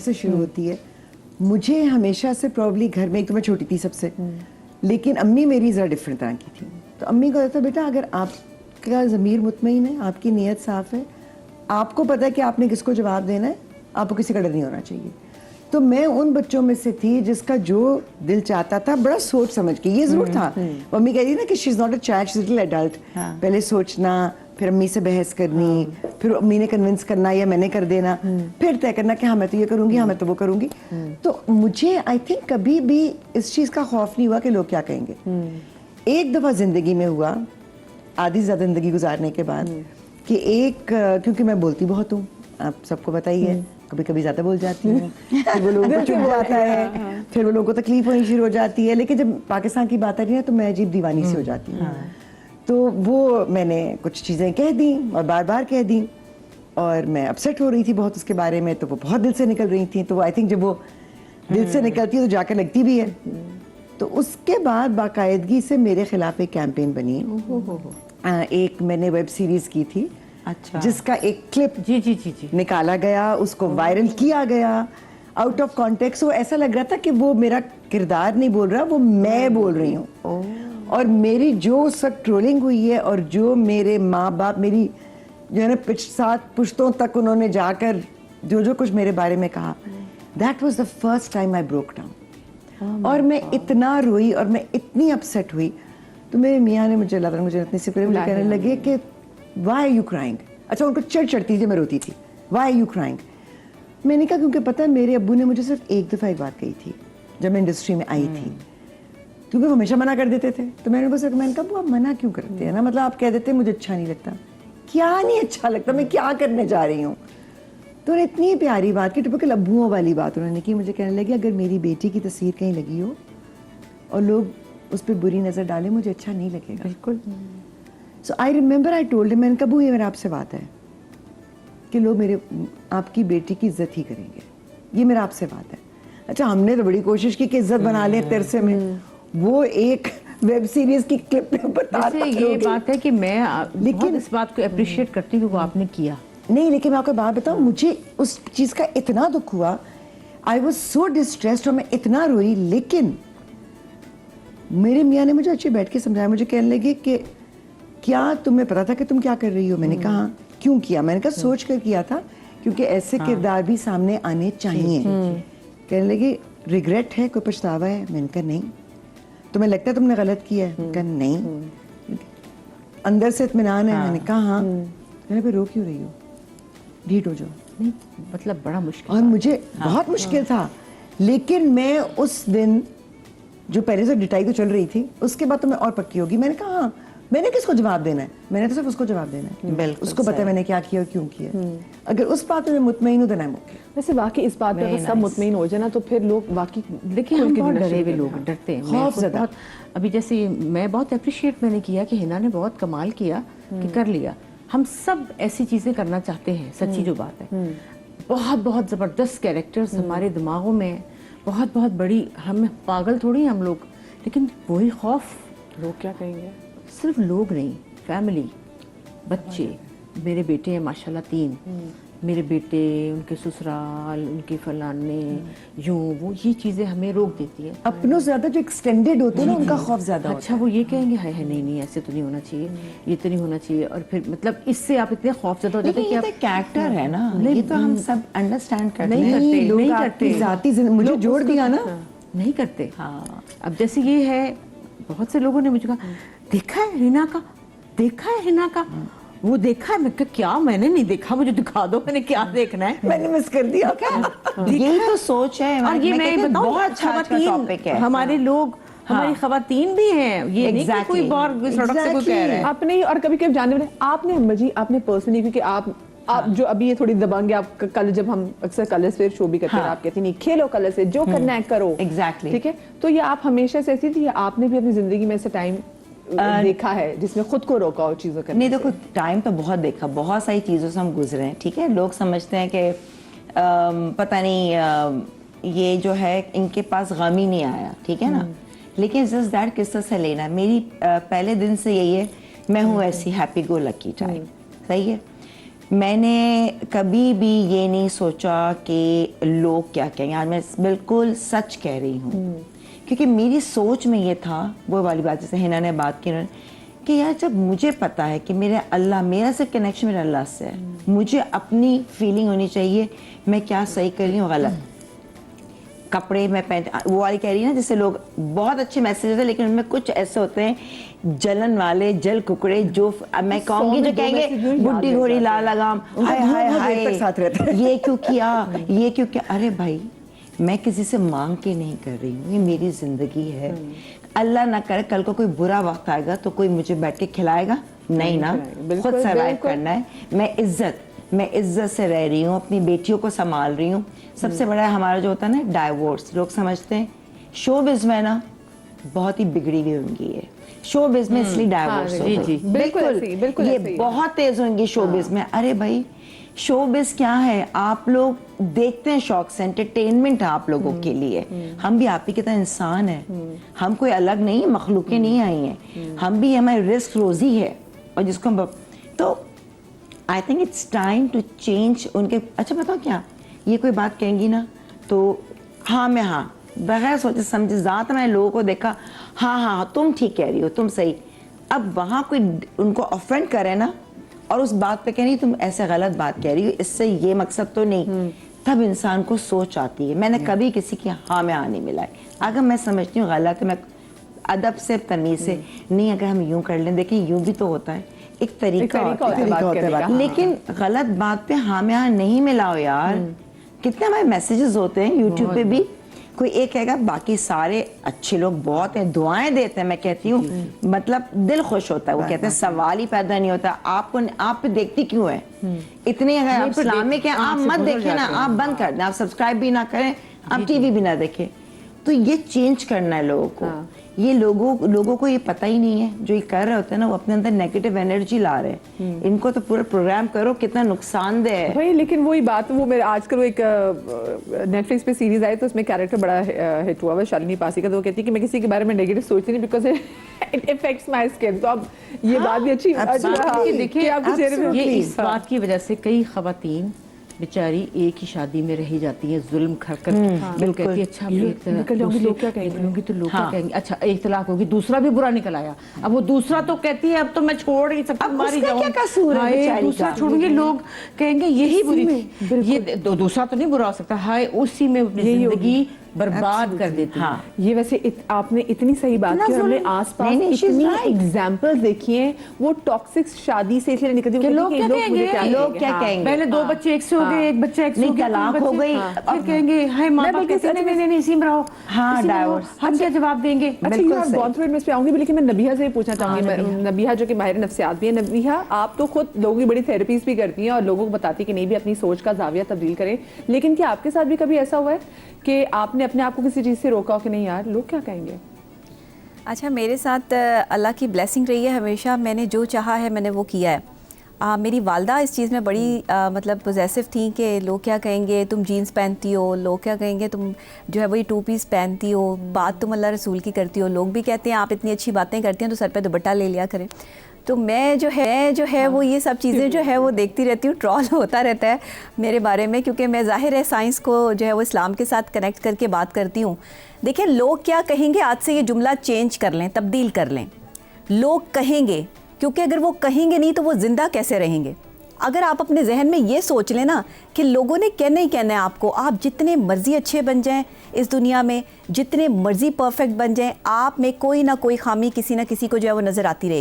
سے شروع ہوتی ہے. مجھے ہمیشہ سے پرابلی گھر میں, ایک تو میں چھوٹی تھی سب سے, لیکن امی میری ذرا ڈفرینٹ طرح کی تھی. تو امی کو کہتا بیٹا اگر آپ کا ضمیر مطمئن ہے, آپ کی نیت صاف ہے, آپ کو پتہ ہے کہ آپ نے کس کو جواب دینا ہے, آپ کو کسی کا ڈر نہیں ہونا چاہیے. تو میں ان بچوں میں سے تھی جس کا جو دل چاہتا تھا بڑا سوچ سمجھ کے, یہ ضرور تھا. امی کہتی نا کہ she is not a child, she is little adult. پہلے سوچنا, پھر امی سے بحث کرنی, پھر امی نے کنونس کرنا یا میں نے کر دینا, پھر طے کرنا کہ ہاں میں تو یہ کروں گی, ہاں میں تو وہ کروں گی. تو مجھے آئی تھنک کبھی بھی اس چیز کا خوف نہیں ہوا کہ لوگ کیا کہیں گے. ایک دفعہ زندگی میں ہوا, آدھی زیادہ زندگی گزارنے کے بعد, کہ ایک, کیونکہ میں بولتی بہت ہوں, آپ سب کو پتہ ہی ہے, کبھی کبھی زیادہ بول جاتی ہوں, پھر وہ لوگوں کو چبھ جاتا ہے, پھر وہ لوگوں کو تکلیف ہونی شروع ہو جاتی ہے. لیکن جب پاکستان کی بات آ رہی ہے تو میں عجیب دیوانی سی ہو جاتی ہوں. تو وہ میں نے کچھ چیزیں کہہ دیں اور بار بار کہہ دیں, اور میں اپسیٹ ہو رہی تھی بہت اس کے بارے میں, تو وہ بہت دل سے نکل رہی تھیں. تو وہ آئی تھنک جب وہ دل سے نکلتی ہے تو جا کے لگتی بھی ہے. تو اس کے بعد باقاعدگی سے میرے خلاف ایک کیمپین بنی. ایک میں نے ویب سیریز کی تھی جس کا ایک کلپ نکالا گیا, اس کو وائرل کیا گیا آؤٹ آف کانٹیکسٹ. وہ ایسا لگ رہا تھا کہ وہ میرا کردار نہیں بول رہا, وہ میں بول رہی ہوں. اور میری جو اس وقت ٹرولنگ ہوئی ہے, اور جو میرے ماں باپ میری جو ہے نا 7 پشتوں تک انہوں نے جا کر جو کچھ میرے بارے میں کہا, that was the first time I broke down. اور میں اتنا روئی اور میں اتنی اپسیٹ ہوئی. تو میرے میاں نے مجھے, اللہ تعالیٰ مجھے اتنی سے مجھے کہنے لگے کہ وائی یو کرائنگ. اچھا ان کو چڑھتی تھی, میں روتی تھی, وائی یو کرائنگ. میں نے کہا کیونکہ پتہ ہے میرے ابو نے مجھے صرف ایک دفعہ ایک بات کہی تھی جب میں انڈسٹری میں آئی تھی, کیونکہ وہ ہمیشہ منع کر دیتے تھے. تو میں نے بس میں نے کہا وہ آپ منع کیوں کرتے ہیں نا, مطلب آپ کہہ دیتے مجھے اچھا نہیں لگتا. کیا نہیں اچھا لگتا, میں کیا کرنے جا رہی ہوں. تو انہیں اتنی پیاری بات کی, ٹپکل ابوؤں والی بات انہوں نے کی. مجھے کہنے لگی اگر میری بیٹی کی تصویر کہیں لگی ہو اور لوگ اس پہ بری نظر ڈالیں, مجھے اچھا نہیں لگے گا. بالکل. سو I remember I told him, میں نے کہا ابو یہ میرا آپ سے بات ہے کہ لوگ میرے آپ کی بیٹی کی عزت ہی کریں گے, یہ میرا آپ سے بات ہے. اچھا ہم نے تو بڑی کوشش کی کہ عزت بنا لیں ترسے میں. وہ ایک ویب سیریز کی کلپ میں بتاتا یہ بات ہے کہ میں لیکن اس بات کو اپریشیٹ کرتی ہوں کہ وہ آپ نے کیا نہیں. لیکن میں آپ کو بات بتاؤں, مجھے اس چیز کا اتنا دکھ ہوا, آئی واز سو ڈسٹریسڈ, اور میں اتنا روئی. لیکن میرے میاں نے مجھے اچھے بیٹھ کے سمجھایا. مجھے کہنے لگے کہ کیا تمہیں پتا تھا کہ تم کیا کر رہی ہو؟ میں نے کہا کیوں کیا؟ میں نے کہا سوچ کر کیا تھا, کیونکہ ایسے کردار بھی سامنے آنے چاہیے. کہنے لگے ریگریٹ ہے, کوئی پچھتاوا ہے؟ میں نے کہا نہیں. تمہیں لگتا ہے تم نے غلط کیا ہے؟ میں نے کہا نہیں. اندر سے اطمینان ہے؟ میں نے کہا ہاں. میں نے کہا رو کیوں رہی ہو, ڈھیٹ ہو جاؤ. نہیں مطلب بڑا مشکل, اور مجھے بہت مشکل تھا. لیکن میں اس دن جو پہلے سے ڈٹائی تو چل رہی تھی, اس کے بعد تو میں اور پکی ہوگی. میں نے کہا ہاں, میں نے کس کو جواب دینا ہے؟ میں نے تو صرف اس کو جواب دینا ہے. اس کو پتا ہے میں نے کیا کیا اور کیوں کیا. اگر اس بات میں مطمئن ہوں تو نہیں اوکے. ویسے واقعی اس بات پہ سب مطمئن ہو جائے نا تو پھر لوگ واقعی, لیکن ہم بہت ڈرے ہوئے لوگ, ڈرتے ہیں خوف زدہ. ابھی جیسے میں بہت اپریشیٹ میں نے کیا کہ ہنا نے بہت کمال کیا کہ کر لیا. ہم سب ایسی چیزیں کرنا چاہتے ہیں, سچی جو بات ہے. بہت بہت زبردست کیریکٹرز ہمارے دماغوں میں, بہت بہت بڑی, ہم پاگل تھوڑی ہیں ہم لوگ. لیکن وہی خوف, لوگ کیا کہیں گے. صرف لوگ نہیں, فیملی, بچے. میرے بیٹے ہیں ماشاءاللہ 3, میرے بیٹے, ان کے سسرال, ان کے فلانے, یوں وہ, یہ چیزیں ہمیں روک دیتی ہیں. اپنوں زیادہ جو ایکسٹینڈیڈ ہوتے ہیں نا ان کا خوف زیادہ ہوتا ہے. اچھا وہ یہ کہیں گے ہائے ہائے نہیں نہیں ایسے تو نہیں ہونا چاہیے, یہ تو نہیں ہونا چاہیے. اور پھر مطلب اس سے آپ اتنے خوف زدہ ہو جاتے ہیں کہ یہ کیریکٹر ہے نا, یہ تو ہم سب انڈرسٹینڈ کرتے نہیں ہیں. کرتے, لوگ نہیں آپ کرتے. کی ذاتی مجھے جوڑ دیا نا, نہیں کرتے. ہاں اب جیسے یہ ہے, بہت سے لوگوں نے مجھے کہا دیکھا ہے ہنا کا, دیکھا ہے ہنا کا, وہ دیکھا ہے. میں کہا کیا, میں نے نہیں دیکھا, مجھے دکھا دو, میں نے کیا دیکھنا ہے. میں نے مس کر دیا. یہی تو سوچ ہے. اور یہ میں بتاؤں, بہت اچھا ٹاپک ہے. ہمارے لوگ, ہماری خواتین بھی ہیں, یہ نہیں کہ کوئی بار سڑک سے کوئی کہہ رہا ہے. آپ نے, اور کبھی کبھی جاننے والے آپ نے, اما جی آپ نے پرسنلی, کیونکہ آپ جو ابھی یہ تھوڑی دبنگ ہے, آپ کل جب ہم اکثر کلر سے شو بھی کرتے ہیں, آپ کہتی نہیں کھیلو کلر سے, جو کرنا ہے کرو. ایگزیکٹلی. ٹھیک ہے, تو یہ آپ ہمیشہ سے ایسی تھی یا آپ نے بھی اپنی زندگی میں ایسا ٹائم دیکھا ہے جس میں خود کو روکا ہو چیزوں کرنے سے؟ نہیں دیکھو, ٹائم تو بہت دیکھا, بہت ساری چیزوں سے ہم گزرے ہیں. ٹھیک ہے, لوگ سمجھتے ہیں کہ پتہ نہیں یہ جو ہے ان کے پاس غم ہی نہیں آیا. ٹھیک ہے نا, لیکن جسٹ دیٹ قصہ سے لینا, میری پہلے دن سے یہی ہے, میں ہوں ایسی ہیپی گو لکی ٹائپ. صحیح ہے. میں نے کبھی بھی یہ نہیں سوچا کہ لوگ کیا کہیں گے. آج میں بالکل سچ کہہ رہی ہوں, کیونکہ میری سوچ میں یہ تھا, وہ والی بات جیسے ہنا نے بات کی کہ یار جب مجھے پتا ہے کہ میرا صرف کنیکشن میرا اللہ سے ہے, مجھے اپنی فیلنگ ہونی چاہیے میں کیا صحیح کر رہی ہوں غلط. کپڑے میں پہنتے, وہ والی کہہ رہی ہے نا, جیسے لوگ بہت اچھے میسیجز ہیں لیکن ان میں کچھ ایسے ہوتے ہیں جلن والے, جل ککڑے, جو میں کہوں گی جو کہیں گے بڈھی گھوڑی لال لگام, ہائے ہائے ہائے یہ کیوں کیا, یہ کیوں کیا. ارے بھائی میں کسی سے مانگ کے نہیں کر رہی ہوں, یہ میری زندگی ہے. اللہ نہ کرے کل کو کوئی برا وقت آئے گا تو کوئی مجھے بیٹھ کے کھلائے گا نہیں نا, خود سروائیو کرنا ہے. میں عزت سے رہ رہی ہوں, اپنی بیٹیوں کو سنبھال رہی ہوں. سب سے بڑا ہمارا جو ہوتا ہے نا ڈائیورس, لوگ سمجھتے ہیں شو بز میں نا بہت ہی بگڑی ہوئی ہوں گی, یہ شو بز میں اس لیے ڈائیورس بالکل یہ بہت تیز ہوں گی شو بز میں. ارے بھائی شو بز کیا ہے, آپ لوگ دیکھتے ہیں شوق سے, انٹرٹینمنٹ ہے آپ لوگوں کے لیے. ہم بھی آپ ہی کی طرح انسان ہیں, ہم کوئی الگ نہیں, مخلوقیں نہیں آئی ہیں, ہم بھی, ہماری رزق روزی ہے. اور جس کو ہم تو I think it's time to change ان کے. اچھا بتاؤ کیا یہ کوئی بات کہیں گی نا تو ہاں میں ہاں بغیر سوچے سمجھے ذات میں لوگوں کو دیکھا, ہاں تم ٹھیک کہہ رہی ہو, تم صحیح. اب وہاں کوئی ان کو آفینڈ کرے نا اور اس بات پہ کہہ رہی تم ایسے غلط بات کہہ رہی ہو, اس سے یہ مقصد تو نہیں, تب انسان کو سوچ آتی ہے. میں نے کبھی کسی کی ہاں میں نہیں ملائی. اگر میں سمجھتی ہوں غلط ہے, میں ادب سے تمیز سے نہیں, اگر ہم یوں کر لیں, دیکھیں یوں بھی تو ہوتا ہے, ایک طریقہ ہوتا ہے, لیکن غلط بات پہ ہاں میں ہاں نہیں ملاؤ یار. کتنے ہمارے میسیجز ہوتے ہیں یوٹیوب پہ بھی, کوئی ایک کہے گا باقی سارے اچھے لوگ بہت ہیں, دعائیں دیتے ہیں. میں کہتی ہوں مطلب دل خوش ہوتا ہے. وہ کہتے ہیں سوال ہی پیدا نہیں ہوتا, آپ پہ دیکھتی کیوں ہے اتنی, اگر آپ اسلامک ہیں آپ مت دیکھیں نا, آپ بند کر دیں, آپ سبسکرائب بھی نہ کریں, آپ ٹی وی بھی نہ دیکھیں. تو یہ چینج کرنا ہے لوگوں کو. یہ لوگوں کو یہ پتہ ہی نہیں ہے, جو یہ کر رہے ہوتے ہیں نا وہ اپنے اندر نیگیٹو انرجی لا رہے ہیں. ان کو تو پورا پروگرام کرو کتنا نقصان دہ ہے بھائی. لیکن وہی بات, وہ میرے آج کل وہ ایک نیٹ فلکس پہ سیریز آئی تو اس میں کیریکٹر بڑا ہٹ ہوا, شالنی پاسی کا, تو وہ کہتی ہے کہ میں کسی کے بارے میں نیگیٹو سوچتی نہیں because it affects my skin. تو اب یہ بات بھی اچھی دیکھیں, یہ اس بات کی وجہ سے کئی خواتین بیچاری ایک ہی شادی میں رہی جاتی ہیں ظلم کر کر کے. لوگ کہتی ہیں اچھا لوگ کیا کہیں گے, تو لوگ کیا کہیں گے. اچھا ایک طلاق ہوگی, دوسرا بھی برا نکل آیا, اب وہ دوسرا تو کہتی ہے اب تو میں چھوڑ نہیں سکتی, ماری جاؤں, دوسرا چھوڑوں گی, لوگ کہیں گے یہی بری تھی, یہ دوسرا تو نہیں برا ہو سکتا, ہائے اسی میں اپنی زندگی برباد کر دیتی ہے. یہ ویسے آپ نے اتنی صحیح بات کی, ہم نے آس پاس اتنی ایگزامپل دیکھی ہیں وہ ٹاکسک شادی سے اس لیے نکلتی ہیں. لوگ کیا کہیں گے, پہلے 2 بچے ایک سے ہو گئے, ایک بچہ ایک سے ہو گیا, طلاق ہو گئی, پھر کہیں گے ہائے ماں باپ کہتے ہیں نہیں اسی میں رہو, ہم کیا جواب دیں گے. اچھا you have gone through it, میں اس پہ آؤں گی, لیکن میں نبیہہ سے پوچھنا چاہوں گی. نبیہہ جو کہ ماہر نفسیات بھی ہے. نبیہہ آپ تو خود لوگوں کی بڑی تھراپیز بھی کرتی ہیں اور لوگوں کو بتاتی کہ نہیں بھی اپنی سوچ کا زاویہ تبدیل کریں, لیکن کیا آپ کے ساتھ بھی کبھی ایسا ہوا ہے کہ آپ نے اپنے آپ کو کسی چیز سے روکا ہو کہ نہیں یار لوگ کیا کہیں گے؟ اچھا میرے ساتھ اللہ کی بلیسنگ رہی ہے, ہمیشہ میں نے جو چاہا ہے میں نے وہ کیا ہے. میری والدہ اس چیز میں بڑی مطلب پوزیسو تھیں کہ لوگ کیا کہیں گے, تم جینز پہنتی ہو, لوگ کیا کہیں گے, تم جو ہے وہی 2 پیس پہنتی ہو, بات تم اللہ رسول کی کرتی ہو, لوگ بھی کہتے ہیں آپ اتنی اچھی باتیں کرتی ہیں تو سر پہ دوپٹہ لے لیا کریں. تو میں جو ہے وہ یہ سب چیزیں جو ہے وہ دیکھتی رہتی ہوں, ٹرول ہوتا رہتا ہے میرے بارے میں, کیونکہ میں ظاہر ہے سائنس کو جو ہے وہ اسلام کے ساتھ کنیکٹ کر کے بات کرتی ہوں. دیکھیں لوگ کیا کہیں گے, آج سے یہ جملہ چینج کر لیں, تبدیل کر لیں. لوگ کہیں گے, کیونکہ اگر وہ کہیں گے نہیں تو وہ زندہ کیسے رہیں گے. اگر آپ اپنے ذہن میں یہ سوچ لیں نا کہ لوگوں نے کہنا ہی کہنا ہے آپ کو, آپ جتنے مرضی اچھے بن جائیں اس دنیا میں, جتنے مرضی پرفیکٹ بن جائیں, آپ میں کوئی نہ کوئی خامی کسی نہ کسی کو جو ہے وہ نظر آتی رہے گی.